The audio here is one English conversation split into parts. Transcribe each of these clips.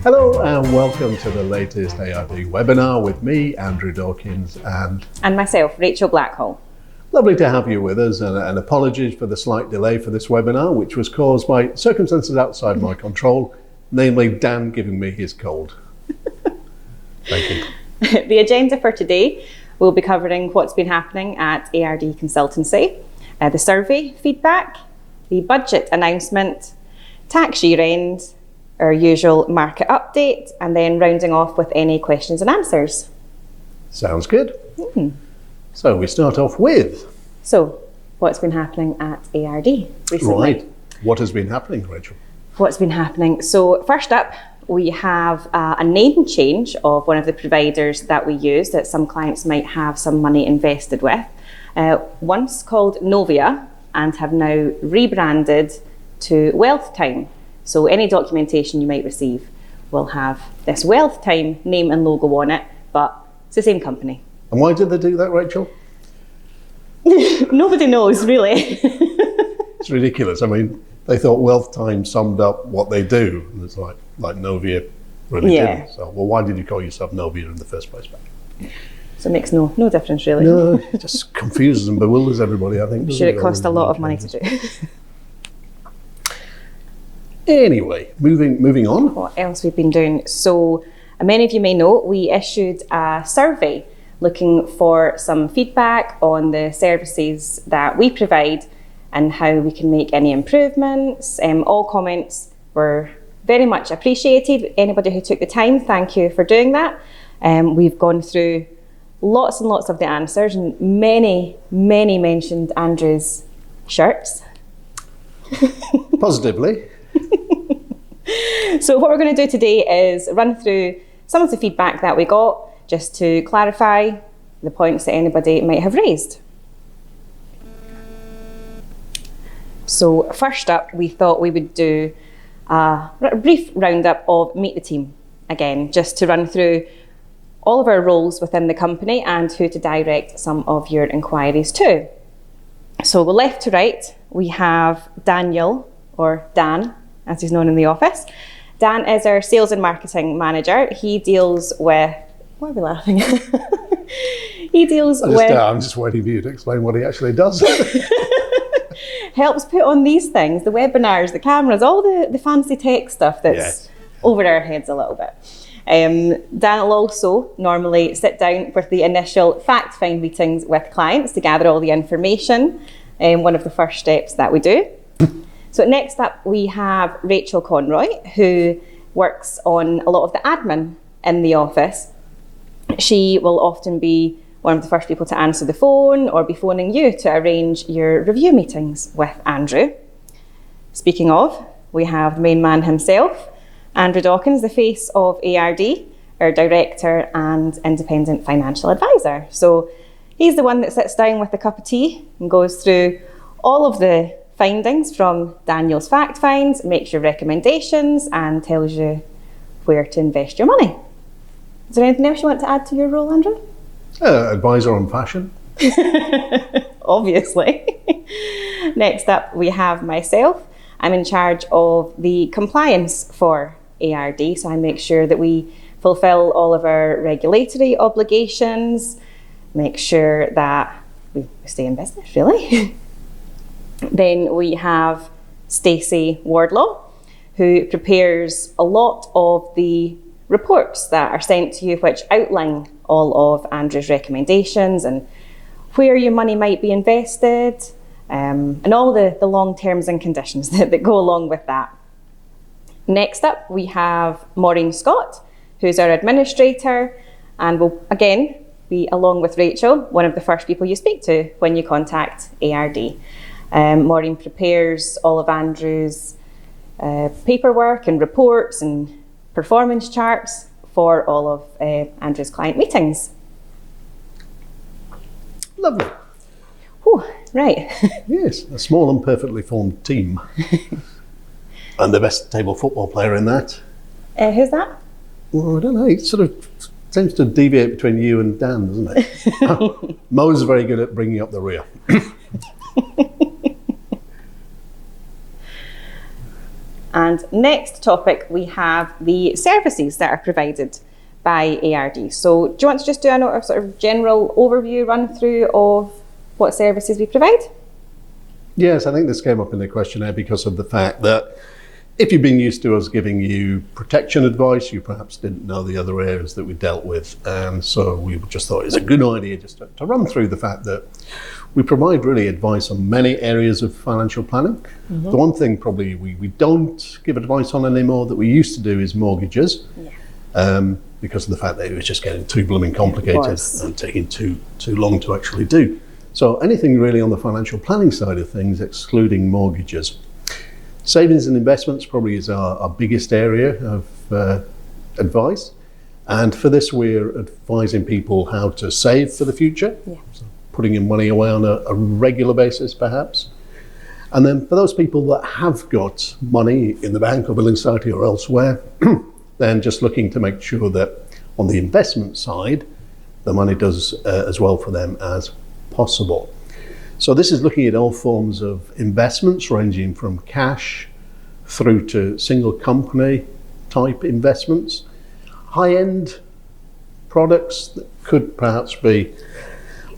Hello and welcome to the latest A.R.D. webinar with me, Andrew Dawkins, and myself, Rachel Blackhall. Lovely to have you with us, and apologies for the slight delay for this webinar, which was caused by circumstances outside my control, namely Dan giving me his cold. Thank you. The agenda for today will be covering what's been happening at A.R.D. Consultancy, the survey feedback, the budget announcement, tax year end, our usual market update, and then rounding off with any questions and answers. Sounds good. So we start off with... So, what's been happening at A.R.D. recently? Right. What has been happening, Rachel? What's been happening? So, first up, we have a name change of one of the providers that we use that some clients might have some money invested with. Once called Novia, and have now rebranded to Wealth Time. So any documentation you might receive will have this Wealth Time name and logo on it, but it's the same company. And why did they do that, Rachel? Nobody knows, really. It's ridiculous. I mean, they thought Wealth Time summed up what they do. And it's like Novia really didn't. So, well, why did you call yourself Novia in the first place? So it makes no difference, really. No, it just confuses and bewilders everybody, I think. I'm sure it cost a lot of money to do. Anyway, moving on. What else we've been doing? So many of you may know we issued a survey looking for some feedback on the services that we provide and how we can make any improvements. All comments were very much appreciated. Anybody who took the time, thank you for doing that. We've gone through lots and lots of the answers, and many mentioned Andrew's shirts. Positively. So what we're going to do today is run through some of the feedback that we got, just to clarify the points that anybody might have raised. So first up, we thought we would do a brief roundup of Meet the Team again, just to run through all of our roles within the company and who to direct some of your inquiries to. So left to right, we have Daniel, or Dan, as he's known in the office. Dan is our sales and marketing manager. He deals with... Why are we laughing? He deals with... I'm just waiting for you to explain what he actually does. Helps put on these things, the webinars, the cameras, all the fancy tech stuff that's over our heads a little bit. Dan will also normally sit down for the initial fact-find meetings with clients to gather all the information, one of the first steps that we do. So next up we have Rachel Conroy, who works on a lot of the admin in the office. She will often be one of the first people to answer the phone or be phoning you to arrange your review meetings with Andrew. Speaking of, we have the main man himself, Andrew Dawkins, the face of A.R.D, our director and independent financial advisor. So he's the one that sits down with a cup of tea and goes through all of the findings from Daniel's fact finds, makes your recommendations and tells you where to invest your money. Is there anything else you want to add to your role, Andrew? Advisor on fashion. Obviously. Next up we have myself. I'm in charge of the compliance for A.R.D, so I make sure that we fulfill all of our regulatory obligations, make sure that we stay in business, really. Then we have Stacey Wardlaw, who prepares a lot of the reports that are sent to you, which outline all of Andrew's recommendations and where your money might be invested, and all the long terms and conditions that go along with that. Next up, we have Maureen Scott, who's our administrator, and will again be, along with Rachel, one of the first people you speak to when you contact A.R.D. Maureen prepares all of Andrew's paperwork and reports and performance charts for all of Andrew's client meetings. Lovely. Whew, right. Yes, a small and perfectly formed team. And the best table football player in that. Who's that? Well, I don't know. It sort of seems to deviate between you and Dan, doesn't it? Mo's very good at bringing up the rear. And next topic, we have the services that are provided by A.R.D. So do you want to just do a sort of general overview, run through of what services we provide? Yes, I think this came up in the questionnaire because of the fact that if you've been used to us giving you protection advice, you perhaps didn't know the other areas that we dealt with. And so we just thought it's a good idea just to run through the fact that we provide really advice on many areas of financial planning. Mm-hmm. The one thing probably we don't give advice on anymore that we used to do is mortgages. Yeah. Because of the fact that it was just getting too blooming complicated and taking too long to actually do. So anything really on the financial planning side of things, excluding mortgages. Savings and investments probably is our biggest area of advice. And for this, we're advising people how to save for the future. Yeah. So putting in money away on a regular basis, perhaps. And then for those people that have got money in the bank or building society or elsewhere, then just looking to make sure that on the investment side, the money does as well for them as possible. So this is looking at all forms of investments ranging from cash through to single company type investments, high-end products that could perhaps be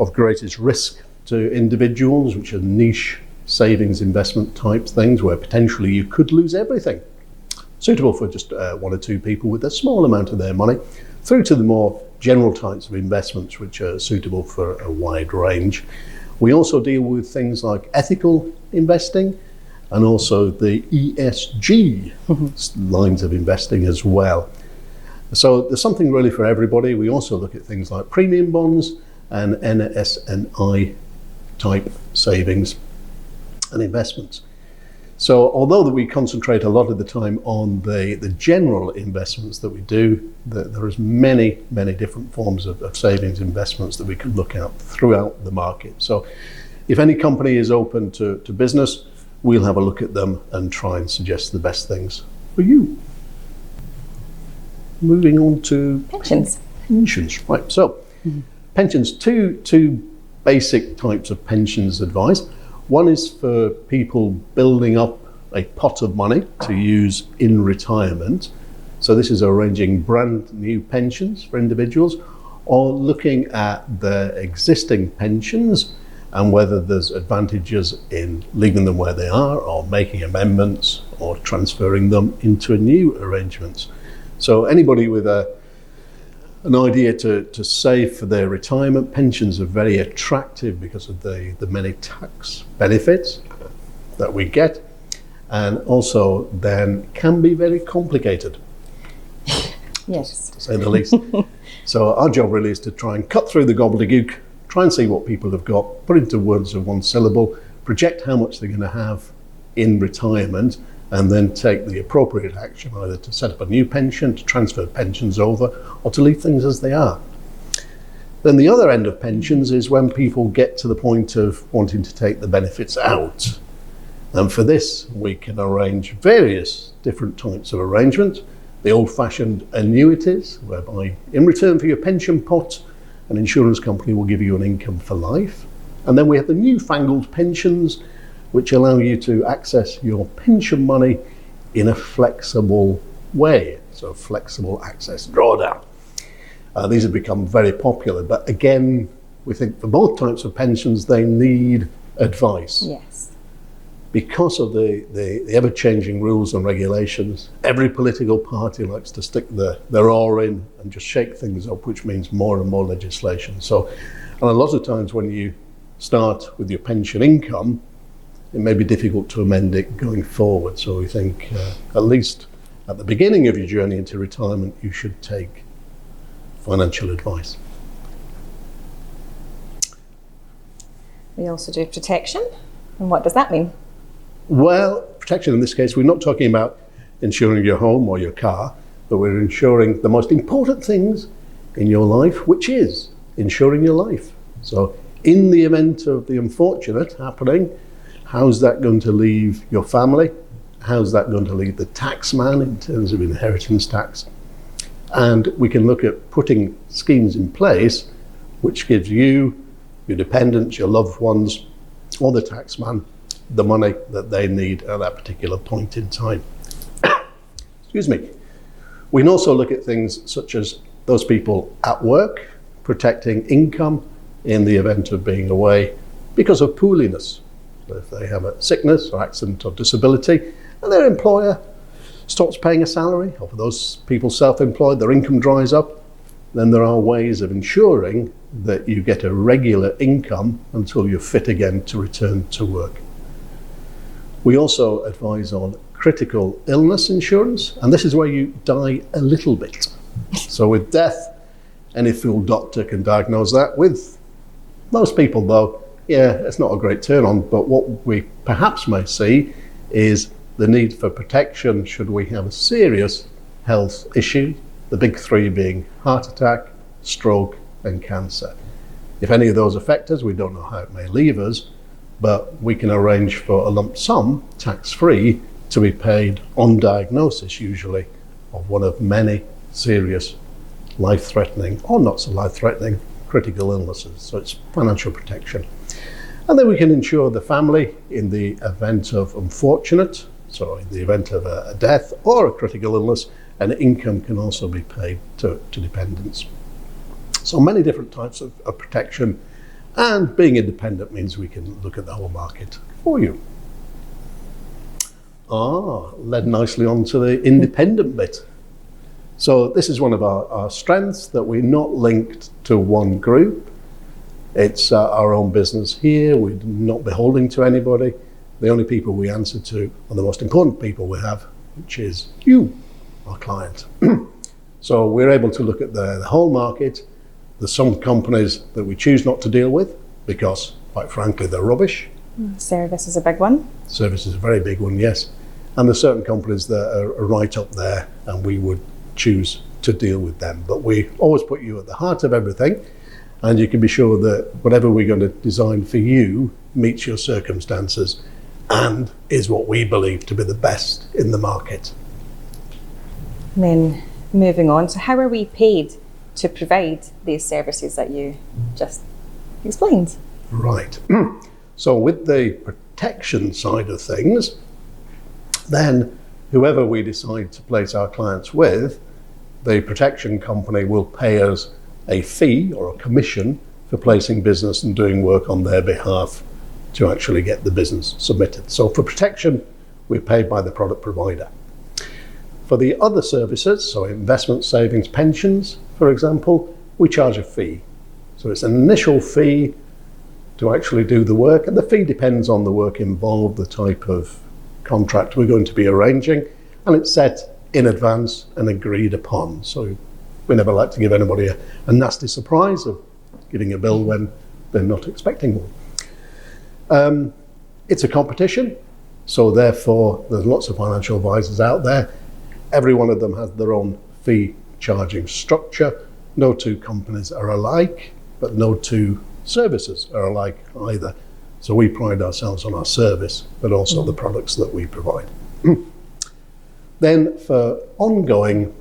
of greatest risk to individuals, which are niche savings investment type things where potentially you could lose everything. Suitable for just one or two people with a small amount of their money, through to the more general types of investments which are suitable for a wide range. We also deal with things like ethical investing and also the ESG lines of investing as well. So there's something really for everybody. We also look at things like premium bonds and NSNI type savings and investments. So although that we concentrate a lot of the time on the general investments that we do, there is many different forms of savings investments that we can look at throughout the market. So if any company is open to business, we'll have a look at them and try and suggest the best things for you. Moving on to pensions. Right, so pensions, two basic types of pensions advice. One is for people building up a pot of money to use in retirement. So this is arranging brand new pensions for individuals, or looking at their existing pensions and whether there's advantages in leaving them where they are or making amendments or transferring them into a new arrangements. So anybody with an idea to save for their retirement, pensions are very attractive because of the many tax benefits that we get, and also then can be very complicated. Yes. To say the least. So our job really is to try and cut through the gobbledygook, try and see what people have got, put into words of one syllable, project how much they're going to have in retirement, and then take the appropriate action, either to set up a new pension, to transfer pensions over, or to leave things as they are. Then the other end of pensions is when people get to the point of wanting to take the benefits out. And for this, we can arrange various different types of arrangements. The old-fashioned annuities, whereby in return for your pension pot, an insurance company will give you an income for life. And then we have the newfangled pensions, which allow you to access your pension money in a flexible way. So flexible access drawdown. These have become very popular, but again, we think for both types of pensions, they need advice. Yes. Because of the ever-changing rules and regulations, every political party likes to stick their oar in and just shake things up, which means more and more legislation. So, and a lot of times when you start with your pension income, it may be difficult to amend it going forward. So we think at least at the beginning of your journey into retirement, you should take financial advice. We also do protection. And what does that mean? Well, protection in this case, we're not talking about insuring your home or your car, but we're insuring the most important things in your life, which is insuring your life. So in the event of the unfortunate happening, how's that going to leave your family? How's that going to leave the tax man in terms of inheritance tax? And we can look at putting schemes in place which gives you, your dependents, your loved ones, or the tax man, the money that they need at that particular point in time. excuse me. We can also look at things such as those people at work, protecting income in the event of being away because of pooliness. So if they have a sickness or accident or disability and their employer stops paying a salary, or for those people self-employed, their income dries up, then there are ways of ensuring that you get a regular income until you're fit again to return to work. We also advise on critical illness insurance, and this is where you die a little bit. So with death, any fool doctor can diagnose that. With most people though, yeah, it's not a great turn on, but what we perhaps may see is the need for protection should we have a serious health issue, the big three being heart attack, stroke and cancer. If any of those affect us, we don't know how it may leave us, but we can arrange for a lump sum, tax-free, to be paid on diagnosis usually of one of many serious life-threatening or not so life-threatening critical illnesses. So it's financial protection. And then we can insure the family in the event of unfortunate, so in the event of a death or a critical illness, and income can also be paid to dependents. So many different types of protection, and being independent means we can look at the whole market for you. Led nicely on to the independent bit. So this is one of our strengths, that we're not linked to one group. It's our own business here. We're not beholden to anybody. The only people we answer to are the most important people we have, which is you, our client. So we're able to look at the whole market. There's some companies that we choose not to deal with because, quite frankly, they're rubbish. Service is a big one. Service is a very big one, yes. And there's certain companies that are right up there, and we would choose to deal with them. But we always put you at the heart of everything, and you can be sure that whatever we're going to design for you meets your circumstances and is what we believe to be the best in the market. And then moving on, so how are we paid to provide these services that you just explained? Right. So with the protection side of things, then whoever we decide to place our clients with, the protection company will pay us a fee or a commission for placing business and doing work on their behalf to actually get the business submitted. So for protection, we're paid by the product provider. For the other services, so investment, savings, pensions, for example, we charge a fee. So it's an initial fee to actually do the work, and the fee depends on the work involved, the type of contract we're going to be arranging, and it's set in advance and agreed upon. So we never like to give anybody a nasty surprise of giving a bill when they're not expecting one. It's a competition, so therefore there's lots of financial advisors out there. Every one of them has their own fee charging structure. No two companies are alike, but no two services are alike either. So we pride ourselves on our service, but also the products that we provide. Then for ongoing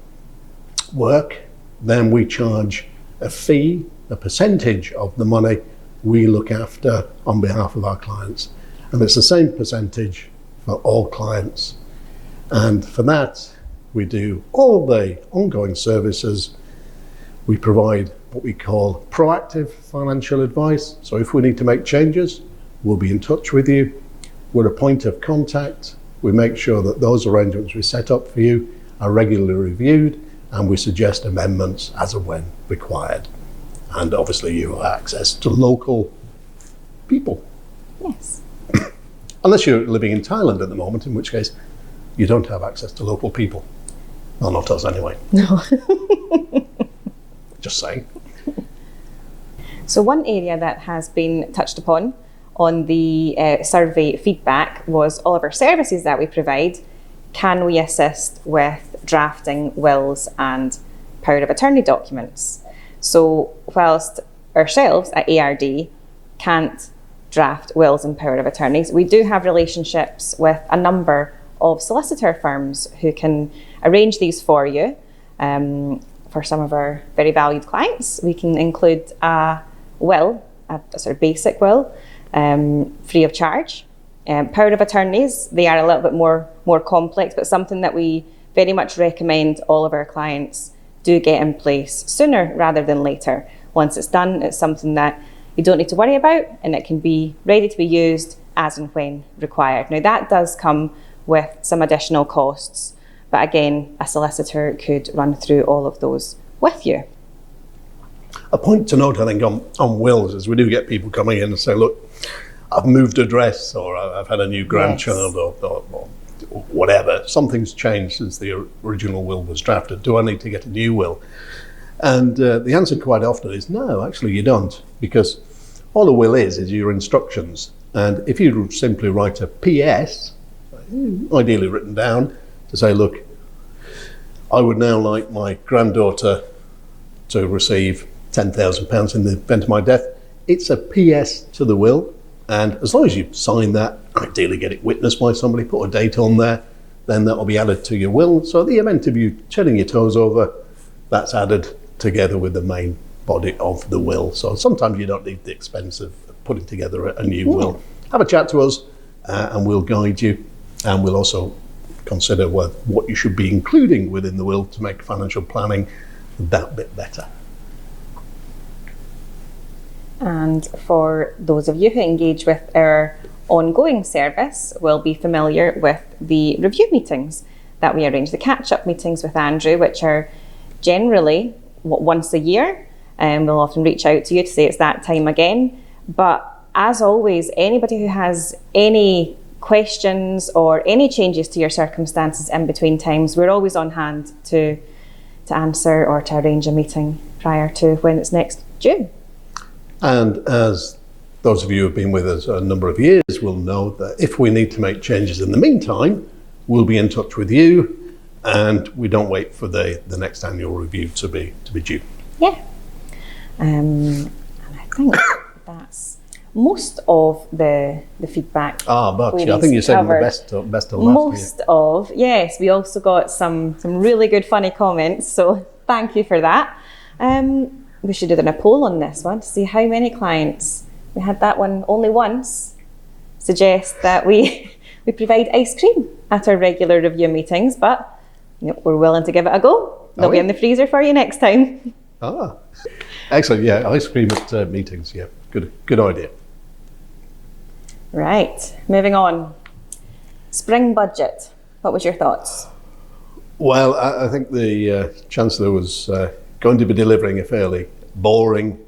work, then we charge a fee, a percentage of the money we look after on behalf of our clients. And it's the same percentage for all clients. And for that, we do all the ongoing services. We provide what we call proactive financial advice. So if we need to make changes, we'll be in touch with you. We're a point of contact. We make sure that those arrangements we set up for you are regularly reviewed, and we suggest amendments as and when required. And obviously you have access to local people. Yes. Unless you're living in Thailand at the moment, in which case you don't have access to local people. Well, not us anyway. No. Just saying. So one area that has been touched upon on the survey feedback was all of our services that we provide. Can we assist with drafting wills and power of attorney documents? So whilst ourselves at A.R.D. can't draft wills and power of attorneys, we do have relationships with a number of solicitor firms who can arrange these for you. For some of our very valued clients, we can include a will, a sort of basic will, free of charge. Power of attorneys, they are a little bit more complex, but something that we very much recommend all of our clients do get in place sooner rather than later. Once it's done, it's something that you don't need to worry about, and it can be ready to be used as and when required. Now, that does come with some additional costs, but again, a solicitor could run through all of those with you. A point to note, I think, on wills is we do get people coming in and say, look, I've moved address, or I've had a new grandchild, or whatever. Something's changed since the original will was drafted. Do I need to get a new will? And the answer quite often is no, actually you don't, because all a will is your instructions. And if you simply write a PS, ideally written down, to say, look, I would now like my granddaughter to receive £10,000 in the event of my death, it's a PS to the will. And as long as you sign that, ideally get it witnessed by somebody, put a date on there, then that will be added to your will. So at the event of you turning your toes over, that's added together with the main body of the will. So sometimes you don't need the expense of putting together a new will. Have a chat to us and we'll guide you, and we'll also consider what you should be including within the will to make financial planning that bit better. And for those of you who engage with our ongoing service will be familiar with the review meetings that we arrange, the catch-up meetings with Andrew, which are generally once a year, and we'll often reach out to you to say it's that time again. But as always, anybody who has any questions or any changes to your circumstances in between times, we're always on hand to answer or to arrange a meeting prior to when it's next due. And as those of you who have been with us a number of years will know, that if we need to make changes in the meantime, we'll be in touch with you, and we don't wait for the next annual review to be due. Yeah. And I think that's most of the feedback. But I think you said the best of last. Most of, yes. We also got some really good funny comments, so thank you for that. We should do a poll on this one to see how many clients, we had that one only once, suggest that we provide ice cream at our regular review meetings, but we're willing to give it a go. They'll be in the freezer for you next time. Excellent. Yeah, ice cream at meetings. Yeah, good idea. Right, moving on. Spring budget. What was your thoughts? Well, I think the Chancellor was going to be delivering a fairly boring,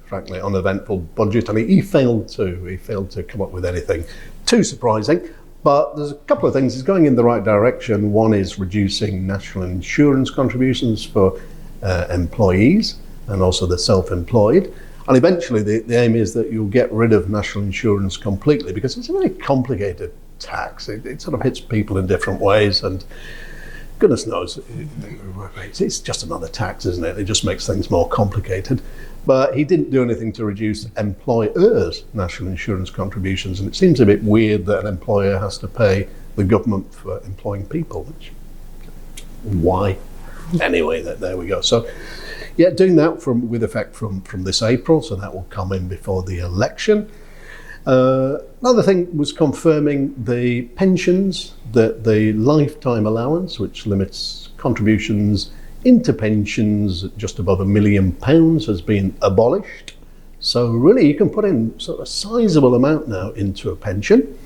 frankly, uneventful budget. I mean, he failed to come up with anything too surprising. But there's a couple of things. He's going in the right direction. One is reducing national insurance contributions for employees and also the self-employed. And eventually the aim is that you'll get rid of national insurance completely, because it's a very complicated tax. It sort of hits people in different ways, and goodness knows, it's just another tax, isn't it? It just makes things more complicated. But he didn't do anything to reduce employers' national insurance contributions, and it seems a bit weird that an employer has to pay the government for employing people. Why? Anyway, there we go. So, yeah, doing that with effect from this April, so that will come in before the election. Another thing was confirming the pensions, that the lifetime allowance, which limits contributions into pensions just above £1 million, has been abolished. So really you can put in sort of a sizable amount now into a pension.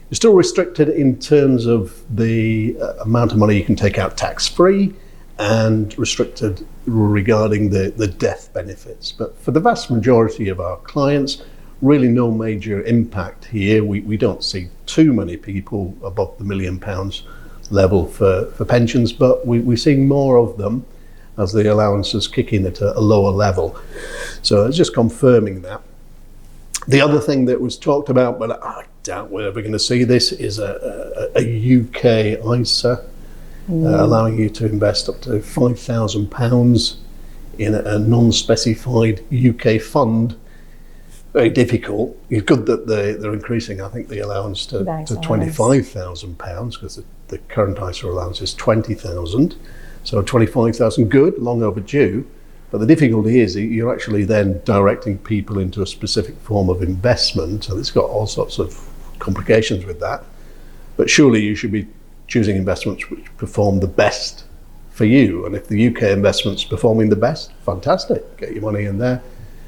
You're still restricted in terms of the amount of money you can take out tax-free, and restricted regarding the death benefits. But for the vast majority of our clients, really no major impact here. We don't see too many people above the £1 million level for pensions, but we're seeing more of them as the allowances kick in at a lower level. So it's just confirming that. The other thing that was talked about, but I doubt we're ever going to see this, is a UK ISA, allowing you to invest up to £5,000 in a non-specified UK fund. Very difficult. It's good that they're increasing, I think, the allowance to £25,000, because the current ISA allowance is £20,000. So £25,000, good, long overdue. But the difficulty is you're actually then directing people into a specific form of investment, and it's got all sorts of complications with that. But surely you should be choosing investments which perform the best for you. And if the UK investment's performing the best, fantastic, get your money in there.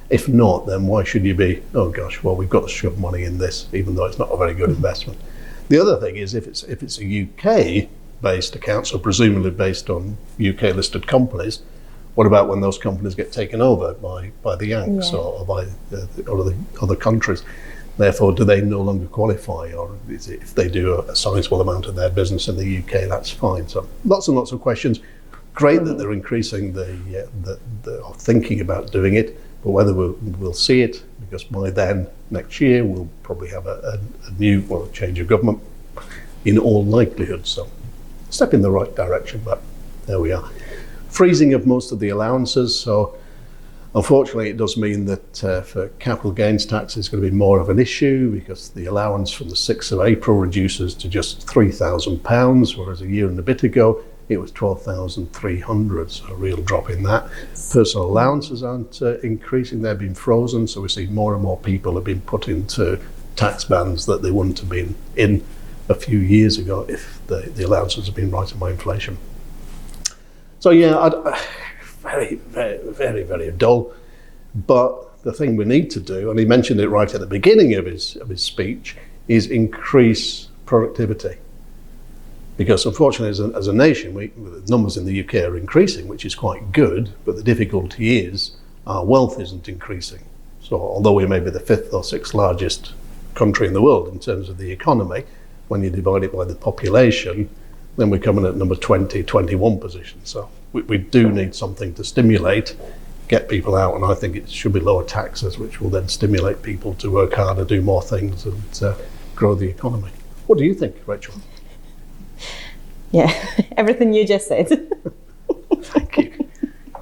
If not, then why should you be, oh gosh, well, we've got to shove money in this, even though it's not a very good investment. The other thing is if it's a UK-based account, so presumably based on UK-listed companies, what about when those companies get taken over by the Yanks or by the other countries? Therefore, do they no longer qualify, or is it, if they do a sizable amount of their business in the UK, that's fine? So lots and lots of questions. Great that they're increasing or thinking about doing it, but whether we'll see it, because by then, next year, we'll probably have a new, well, a change of government in all likelihood. So step in the right direction, but there we are. Freezing of most of the allowances. So unfortunately, it does mean that for capital gains tax, it's going to be more of an issue, because the allowance from the 6th of April reduces to just £3,000, whereas a year and a bit ago, it was 12,300, so a real drop in that. Personal allowances aren't increasing, they've been frozen, so we see more and more people have been put into tax bands that they wouldn't have been in a few years ago if the allowances have been right by inflation. So yeah, very, very, very, very dull. But the thing we need to do, and he mentioned it right at the beginning of his speech, is increase productivity. Because unfortunately, as a nation, the numbers in the UK are increasing, which is quite good, but the difficulty is our wealth isn't increasing. So although we may be the 5th or 6th largest country in the world in terms of the economy, when you divide it by the population, then we're coming at number 20, 21 position. So we do need something to stimulate, get people out, and I think it should be lower taxes, which will then stimulate people to work harder, do more things, and grow the economy. What do you think, Rachel? Yeah, everything you just said. Thank you.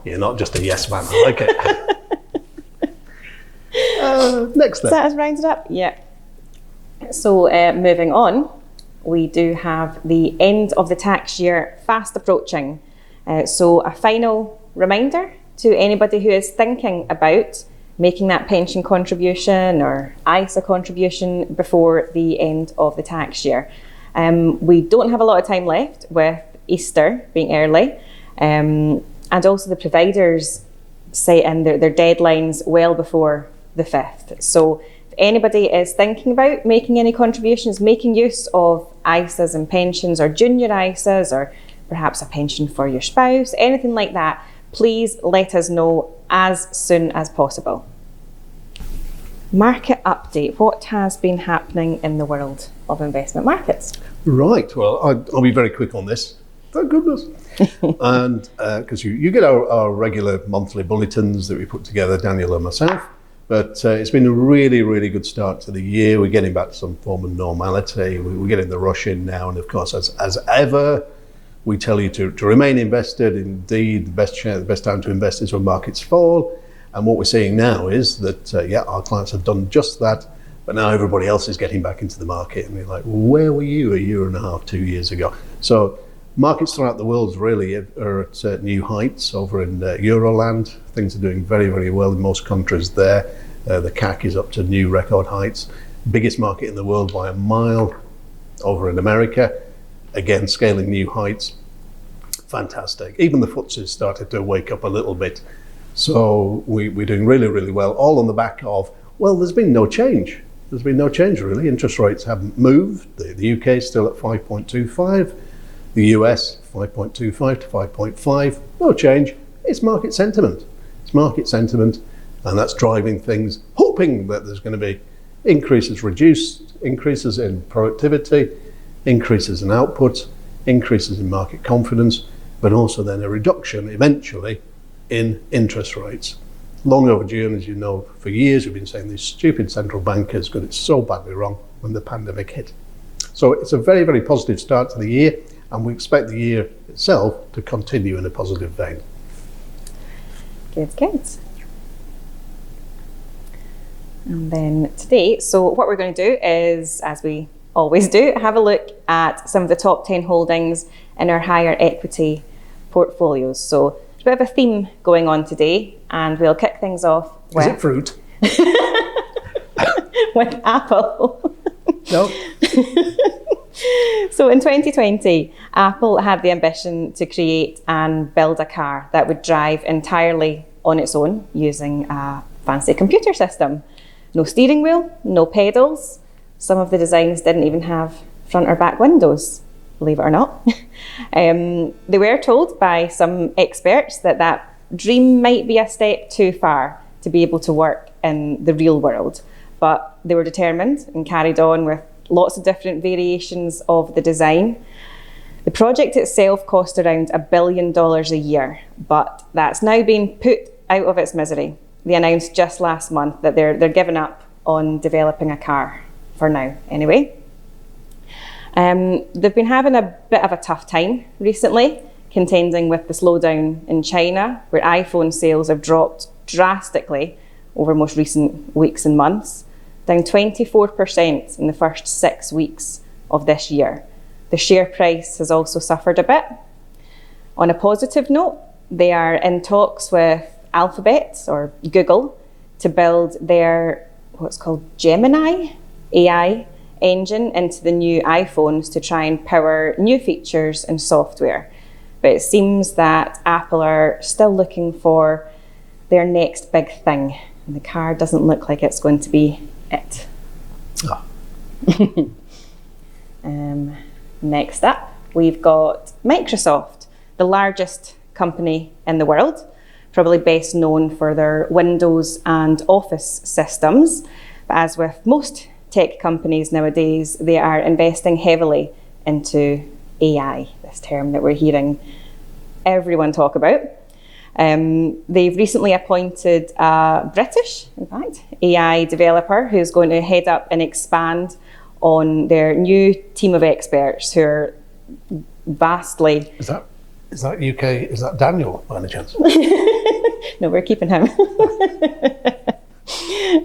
You're not just a yes man, I like it. Next then. Is that us rounded up? Yeah. So moving on, we do have the end of the tax year fast approaching. So a final reminder to anybody who is thinking about making that pension contribution or ISA contribution before the end of the tax year. We don't have a lot of time left with Easter being early, and also the providers set in their deadlines well before the 5th. So if anybody is thinking about making any contributions, making use of ISAs and pensions, or junior ISAs, or perhaps a pension for your spouse, anything like that, please let us know as soon as possible. Market update. What has been happening in the world of investment markets? Right, well, I'll be very quick on this. Thank goodness. And because you get our regular monthly bulletins that we put together, Daniel and myself, but it's been a really, really good start to the year. We're getting back to some form of normality. We're getting the rush in now, and of course, as ever, we tell you to remain invested. Indeed, the best time to invest is when markets fall. And what we're seeing now is that, our clients have done just that, but now everybody else is getting back into the market. And we're like, where were you a year and a half, 2 years ago? So markets throughout the world really are at new heights. Over in Euroland, things are doing very, very well in most countries there. The CAC is up to new record heights. Biggest market in the world by a mile over in America. Again, scaling new heights. Fantastic. Even the FTSE started to wake up a little bit. So we're doing really, really well, all on the back of, well, there's been no change. There's been no change, really. Interest rates haven't moved. The UK is still at 5.25. The US, 5.25 to 5.5. No change. It's market sentiment. It's market sentiment, and that's driving things, hoping that there's going to be increases in productivity, increases in output, increases in market confidence, but also then a reduction eventually in interest rates. Long overdue, and as you know, for years we've been saying these stupid central bankers got it so badly wrong when the pandemic hit. So it's a very, very positive start to the year, and we expect the year itself to continue in a positive vein. Good. And then today, so what we're going to do is, as we always do, have a look at some of the top 10 holdings in our higher equity portfolios. So there's a bit of a theme going on today, and we'll kick things off with... Is it fruit? with Apple. No. So in 2020, Apple had the ambition to create and build a car that would drive entirely on its own using a fancy computer system. No steering wheel, no pedals. Some of the designs didn't even have front or back windows, believe it or not. They were told by some experts that that dream might be a step too far to be able to work in the real world. But they were determined and carried on with lots of different variations of the design. The project itself cost around $1 billion a year, but that's now been put out of its misery. They announced just last month that they're giving up on developing a car, for now anyway. They've been having a bit of a tough time recently, contending with the slowdown in China, where iPhone sales have dropped drastically over most recent weeks and months, down 24% in the first 6 weeks of this year. The share price has also suffered a bit. On a positive note, they are in talks with Alphabet or Google to build their what's called Gemini AI engine into the new iPhones to try and power new features and software. But it seems that Apple are still looking for their next big thing, and the car doesn't look like it's going to be it. Ah. Next up, we've got Microsoft, the largest company in the world, probably best known for their Windows and Office systems. But as with most tech companies nowadays, they are investing heavily into AI, this term that we're hearing everyone talk about. They've recently appointed a British, in fact, AI developer who's going to head up and expand on their new team of experts who are vastly... Is that UK? Is that Daniel, by any chance? No, we're keeping him.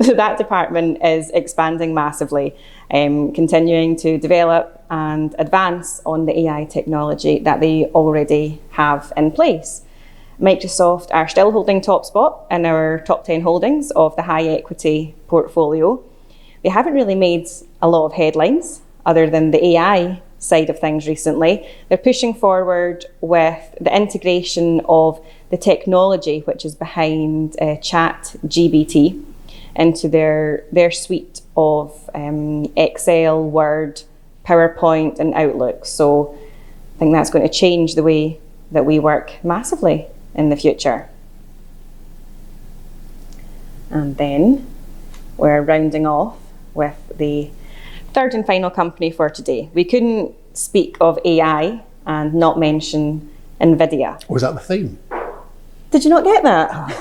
So that department is expanding massively, continuing to develop and advance on the AI technology that they already have in place. Microsoft are still holding top spot in our top 10 holdings of the high equity portfolio. They haven't really made a lot of headlines other than the AI side of things recently. They're pushing forward with the integration of the technology which is behind ChatGPT into their suite of Excel, Word, PowerPoint and Outlook. So I think that's going to change the way that we work massively in the future. And then we're rounding off with the third and final company for today. We couldn't speak of AI and not mention NVIDIA. Was that the theme? Did you not get that?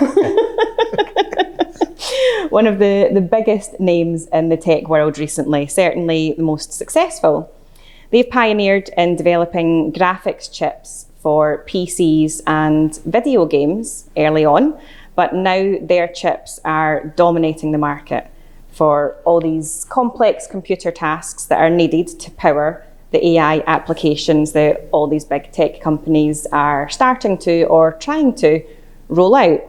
One of the biggest names in the tech world recently, certainly the most successful. They've pioneered in developing graphics chips for PCs and video games early on, but now their chips are dominating the market for all these complex computer tasks that are needed to power the AI applications that all these big tech companies are starting to or trying to roll out.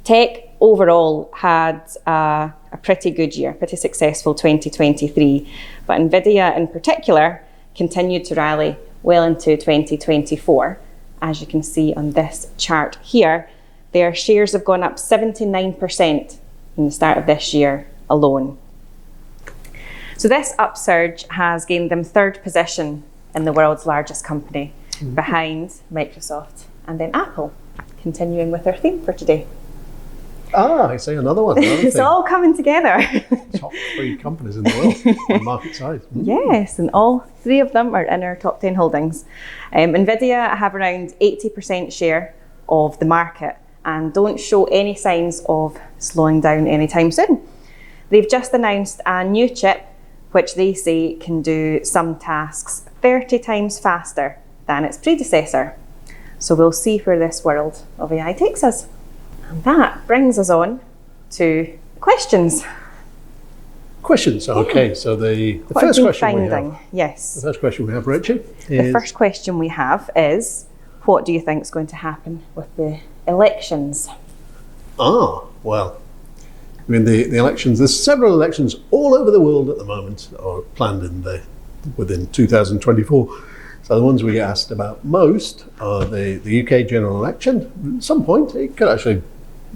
Tech overall had a pretty good year, pretty successful 2023, but NVIDIA in particular continued to rally well into 2024. As you can see on this chart here, their shares have gone up 79% in the start of this year alone. So this upsurge has gained them third position in the world's largest company, behind Microsoft and then Apple, continuing with our theme for today. I see another one. It's all coming together. Top 3 companies in the world by market size. Yes, and all 3 of them are in our top 10 holdings. NVIDIA have around 80% share of the market and don't show any signs of slowing down anytime soon. They've just announced a new chip which they say can do some tasks 30 times faster than its predecessor. So we'll see where this world of AI takes us. And that brings us on to questions. Questions, okay. So the first question we have. Yes. The first question we have, Richie, is... The first question we have is, what do you think is going to happen with the elections? Well, I mean, the elections, there's several elections all over the world at the moment, or planned in the within 2024. So the ones we get asked about most are the UK general election. At some point, it could actually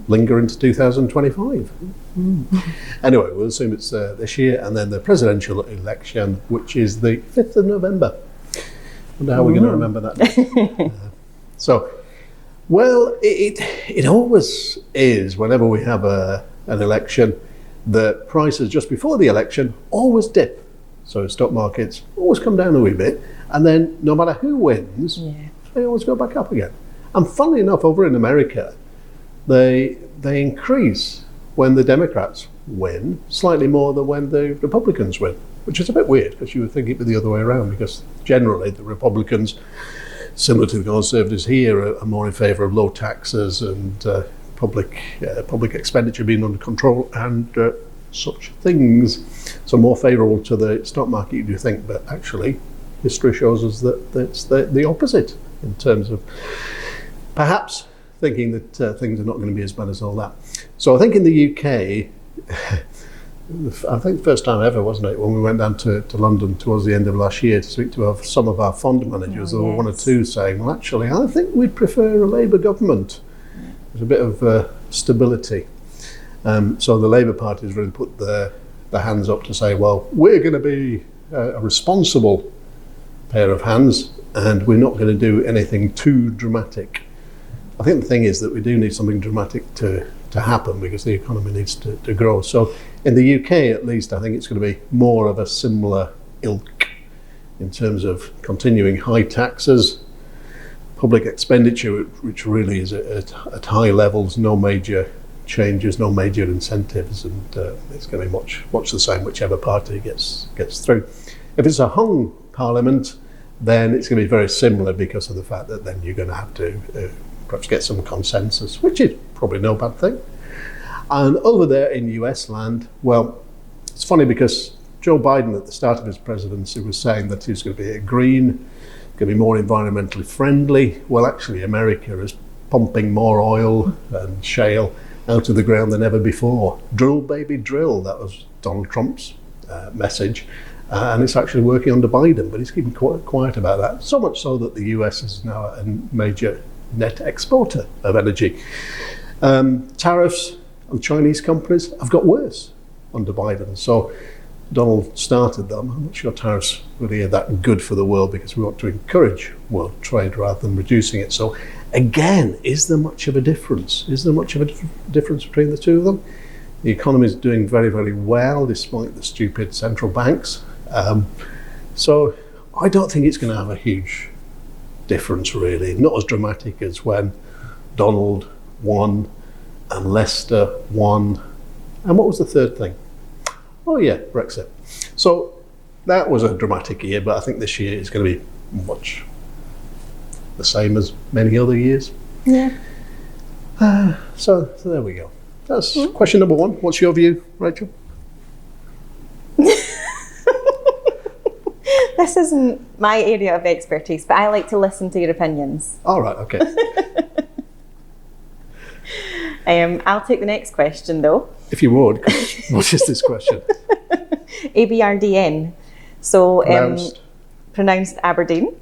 linger into 2025. Anyway, we'll assume it's this year, and then the presidential election, which is the 5th of November. Wonder how we're going to remember that day. Well, it always is, whenever we have an election, the prices just before the election always dip. So stock markets always come down a wee bit, and then no matter who wins, they always go back up again. And funnily enough, over in America, they increase when the Democrats win slightly more than when the Republicans win, which is a bit weird, because you would think it'd be the other way around, because generally the Republicans, similar to the Conservatives here, are more in favour of low taxes and public expenditure being under control and such things. So more favourable to the stock market, you think, but actually history shows us that it's the opposite, in terms of perhaps thinking that things are not going to be as bad as all that. So I think in the UK, I think the first time ever, wasn't it, when we went down to London towards the end of last year to speak to some of our fund managers, there were one or two saying, well, actually, I think we'd prefer a Labour government. There's a bit of stability. So the Labour Party has really put their hands up to say, well, we're going to be a responsible pair of hands, and we're not going to do anything too dramatic. I think the thing is that we do need something dramatic to happen, because the economy needs to grow. So in the UK, at least, I think it's going to be more of a similar ilk in terms of continuing high taxes, public expenditure, which really is at high levels, no major changes, no major incentives, and it's going to be much the same whichever party gets through. If it's a hung parliament, then it's going to be very similar, because of the fact that then you're going to have to perhaps get some consensus, which is probably no bad thing. And over there in US land, well, it's funny, because Joe Biden at the start of his presidency was saying that he was going to be a green, going to be more environmentally friendly. Well, actually, America is pumping more oil and shale out of the ground than ever before. Drill, baby, drill. That was Donald Trump's message. And it's actually working under Biden, but he's keeping quiet about that. So much so that the US is now a major net exporter of energy. Tariffs on Chinese companies have got worse under Biden. So Donald started them. I'm not sure tariffs really are that good for the world, because we want to encourage world trade rather than reducing it. So again, is there much of a difference? Is there much of a difference between the two of them? The economy is doing very, very well, despite the stupid central banks. So I don't think it's going to have a huge difference, really. Not as dramatic as when Donald won and Leicester won. And what was the third thing? Oh yeah, Brexit. So that was a dramatic year, but I think this year is going to be much the same as many other years. Yeah. So there we go. That's question number one. What's your view, Rachel? This isn't my area of expertise, but I like to listen to your opinions. All right, okay. I'll take the next question, though. If you would, 'cause what is this question? A.B.R.D.N. So pronounced Aberdeen.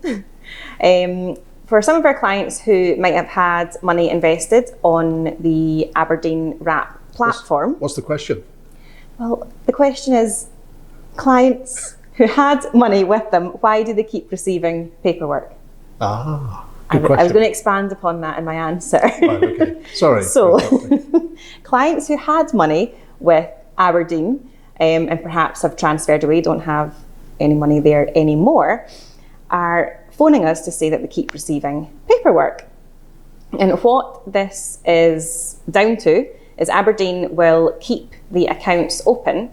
For some of our clients who might have had money invested on the Aberdeen Wrap platform. What's the question? Well, the question is, clients who had money with them, why do they keep receiving paperwork? Good question. I was going to expand upon that in my answer. Right, okay. Sorry. So, clients who had money with Aberdeen and perhaps have transferred away, don't have any money there anymore, are phoning us to say that they keep receiving paperwork. And what this is down to is Aberdeen will keep the accounts open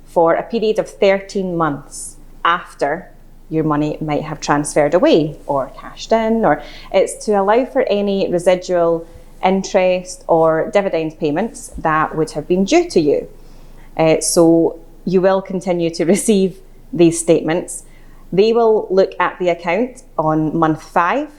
for a period of 13 months after your money might have transferred away or cashed in, or it's to allow for any residual interest or dividend payments that would have been due to you. So you will continue to receive these statements. They will look at the account on month 5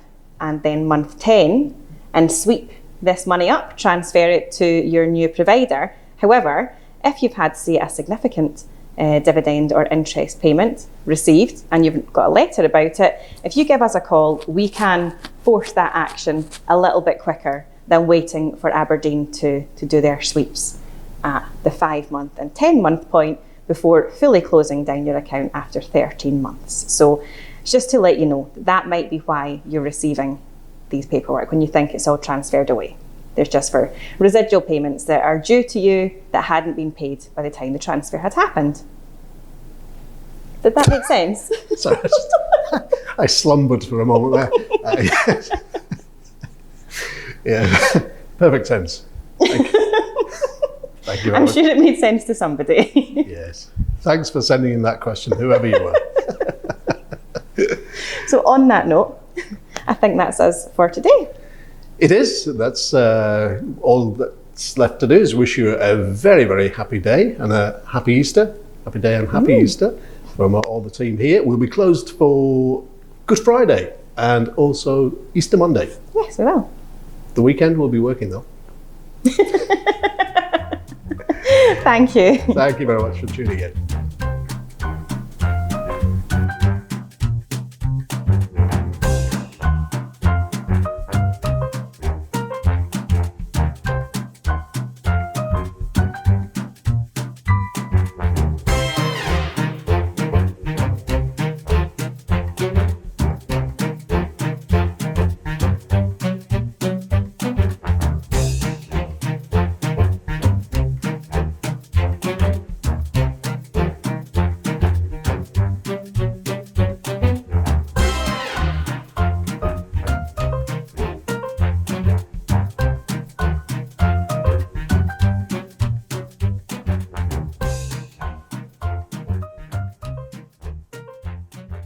and then month 10 and sweep this money up, transfer it to your new provider. However, if you've had, say, a significant dividend or interest payment received and you've got a letter about it, if you give us a call, we can force that action a little bit quicker than waiting for Aberdeen to do their sweeps at the 5-month and 10-month point before fully closing down your account after 13 months. So just to let you know, that might be why you're receiving these paperwork when you think it's all transferred away. There's just for residual payments that are due to you that hadn't been paid by the time the transfer had happened. Did that make sense? Sorry, I slumbered for a moment there. Yeah, perfect sense. Thank you very I'm much. sure it made sense to somebody. Yes. Thanks for sending in that question, whoever you were. So on that note, I think that's us for today. It is. That's all that's left to do is wish you a very, very happy day and a happy Easter. Happy day and happy Easter from all the team here. We'll be closed for Good Friday and also Easter Monday. Yes, we will. The weekend we'll be working though. Thank you. Thank you very much for tuning in.